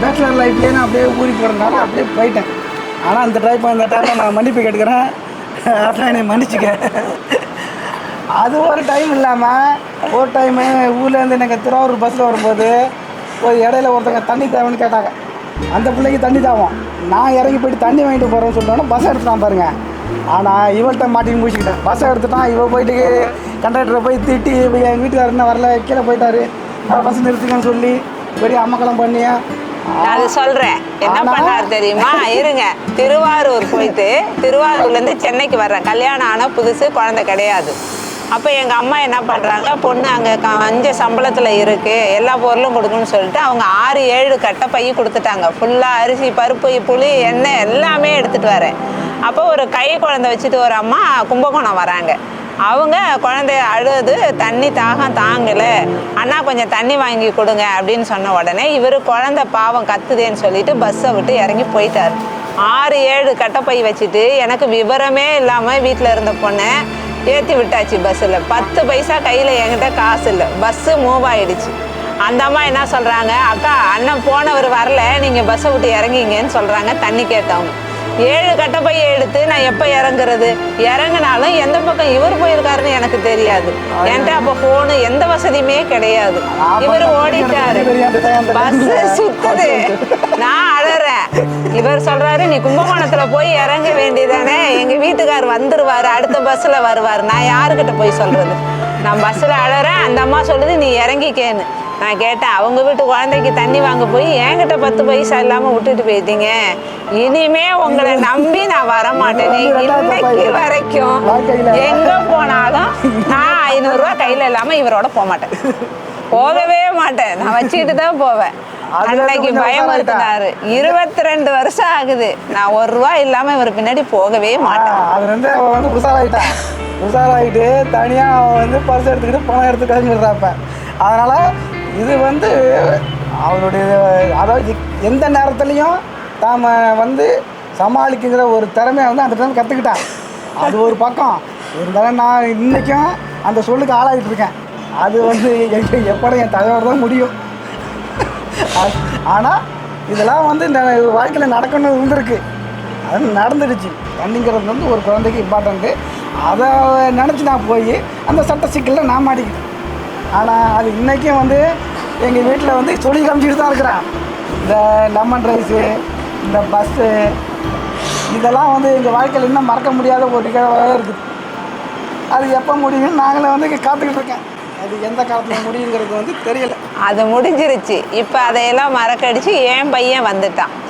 Bachelor லைஃப்லேயே நான் அப்படியே ஊறி போகிறதுனால அப்படியே போயிட்டேன். ஆனால் இந்த டைம் நான் மன்னிப்பு கேட்டுக்கிறேன். அதெல்லாம் என்னை மன்னிச்சுக்க. அது ஒரு டைம் இல்லாமல் ஒரு டைமு ஊர்லேருந்து எனக்கு திருவாரூர் பஸ்ஸில் வரும்போது ஒரு இடையில ஒருத்தங்க தண்ணி தேவைன்னு கேட்டாங்க. அந்த பிள்ளைக்கு தண்ணி தேவை. நான் இறங்கி போய்ட்டு தண்ணி வாங்கிட்டு போகிறேன்னு சொல்லிட்டோன்னா பஸ்ஸை எடுத்துட்டான் பாருங்க. ஆனால் இவள்கிட்ட மாட்டின்னு முடிச்சுக்கிட்டேன். பஸ்ஸை எடுத்துட்டான். இவள் போயிட்டு கண்டக்டரை போய் திட்டி எங்கள் வீட்டுக்காரர் என்ன வரல கீழே போயிட்டாரு, பஸ் நிறுத்துக்கன்னு சொல்லி பெரிய அம்மக்களம் பண்ணி அது சொல்றேன். என்ன பண்ணாரு தெரியுமா? இருங்க, திருவாரூர் போயிட்டு திருவாரூர்லேருந்து சென்னைக்கு வர்றேன். கல்யாணம் ஆன புதுசு, குழந்தை கிடையாது. அப்போ எங்கள் அம்மா என்ன பண்ணுறாங்க, பொண்ணு அங்கே கொஞ்சம் சம்பளத்தில் இருக்குது, எல்லா பொருளும் கொடுக்குன்னு சொல்லிட்டு அவங்க 6-7 கட்டை பை கொடுத்துட்டாங்க. ஃபுல்லாக அரிசி, பருப்பு, புளி, எண்ணெய் எல்லாமே எடுத்துகிட்டு வரேன். அப்போ ஒரு கை குழந்தை வச்சுட்டு ஒரு அம்மா கும்பகோணம் வராங்க. அவங்க குழந்தைய அழுது தண்ணி தாகம் தாங்கலை, அண்ணா கொஞ்சம் தண்ணி வாங்கி கொடுங்க அப்படின்னு சொன்ன உடனே இவர் குழந்தை பாவம் கத்துதேன்னு சொல்லிட்டு பஸ்ஸை விட்டு இறங்கி போயிட்டார். 6-7 கட்டைப்பை வச்சுட்டு எனக்கு விவரமே இல்லாமல் வீட்டில் இருந்த பொண்ணை ஏற்றி விட்டாச்சு பஸ்ஸில். 10 பைசா கையில் என்கிட்ட காசு இல்லை. பஸ்ஸு மூவ் ஆகிடுச்சு. அந்த அம்மா என்ன சொல்கிறாங்க, அக்கா அண்ணன் போனவர் வரல, நீங்கள் பஸ்ஸை விட்டு இறங்கிங்கன்னு சொல்கிறாங்க. தண்ணி கேட்டவங்க 7 கட்டைப்பையை எடுத்து நான் எப்போ இறங்குறது? இறங்கினாலும் எந்த பக்கம் இவர் போயிருக்காருன்னு எனக்கு தெரியாது. என்கிட்ட அப்போ ஃபோனு எந்த வசதியுமே கிடையாது. இவர் ஓடிட்டாரு, பஸ்ஸு சுத்துது, நான் அழறேன். இவர் சொல்றாரு, நீ கும்பகோணத்தில் போய் இறங்க வேண்டியதானே, எங்கள் வீட்டுக்கார் வந்துருவாரு, அடுத்த பஸ்ஸில் வருவார், நான் யாருக்கிட்ட போய் சொல்கிறது? நான் பஸ்ஸில் அழறேன். அந்த அம்மா சொல்லுது நீ இறங்கிக்கேன்னு. நான் கேட்டேன், அவங்க வீட்டு குழந்தைக்கு தண்ணி வாங்க போய் என்கிட்ட 10 பைசா இல்லாமல் விட்டுட்டு போயிட்டீங்க, இனிமே உங்களை நம்பி நான் வரமாட்டேன். இன்னைக்கு வரைக்கும் எங்கே போனாலும் நான் 500 ரூபா கையில் இல்லாமல் இவரோட போக மாட்டேன், போகவே மாட்டேன். நான் வச்சுக்கிட்டு தான் போவேன். அன்னைக்கு பயமுறுத்தினாரு. 22 வருஷம் ஆகுது, நான் 1 ரூபா இல்லாமல் இவர் பின்னாடி போகவே மாட்டேன். அது வந்து உஷாராயிட்டு தனியாக பர்ஸ் எடுத்துக்கிட்டு பணம் எடுத்துக்கிட்டாப்ப. அதனால் இது அவருடைய, அதாவது எந்த நேரத்துலையும் தாம சமாளிக்குங்கிற ஒரு திறமையை அந்த டைம் கற்றுக்கிட்டான். அது ஒரு பக்கம் இருந்தாலும் நான் இன்றைக்கும் அந்த சொல்லுக்கு ஆளாகிட்டு இருக்கேன். அது எப்போ என் தலைவர் தான் முடியும். ஆனால் இதெல்லாம் இந்த வாழ்க்கையில் நடக்கணும் இருந்திருக்கு, அது நடந்துடுச்சு. தண்ணிங்கிறது ஒரு குழந்தைக்கு இம்பார்ட்டண்ட்டு. அதை நினச்சி நான் போய் அந்த சட்ட சிக்கலில் நான் மாட்டிக்கிட்டேன். ஆனால் அது இன்றைக்கும் எங்கள் வீட்டில் சொல்லி காமிச்சிட்டு தான் இருக்கிறேன். இந்த லெமன் ரைஸு, இந்த பஸ்ஸு, இதெல்லாம் எங்கள் வாழ்க்கையில் இன்னும் மறக்க முடியாத ஒரு நிகழ்வாக இருக்குது. அது எப்போ முடியும்னு நாங்களே காத்துக்கிட்டு இருக்கேன். அது எந்த காலத்தில் முடியுங்கிறது தெரியலை. அது முடிஞ்சிருச்சு. இப்போ அதையெல்லாம் மறக்கடிச்சு என் பையன் வந்துட்டான்.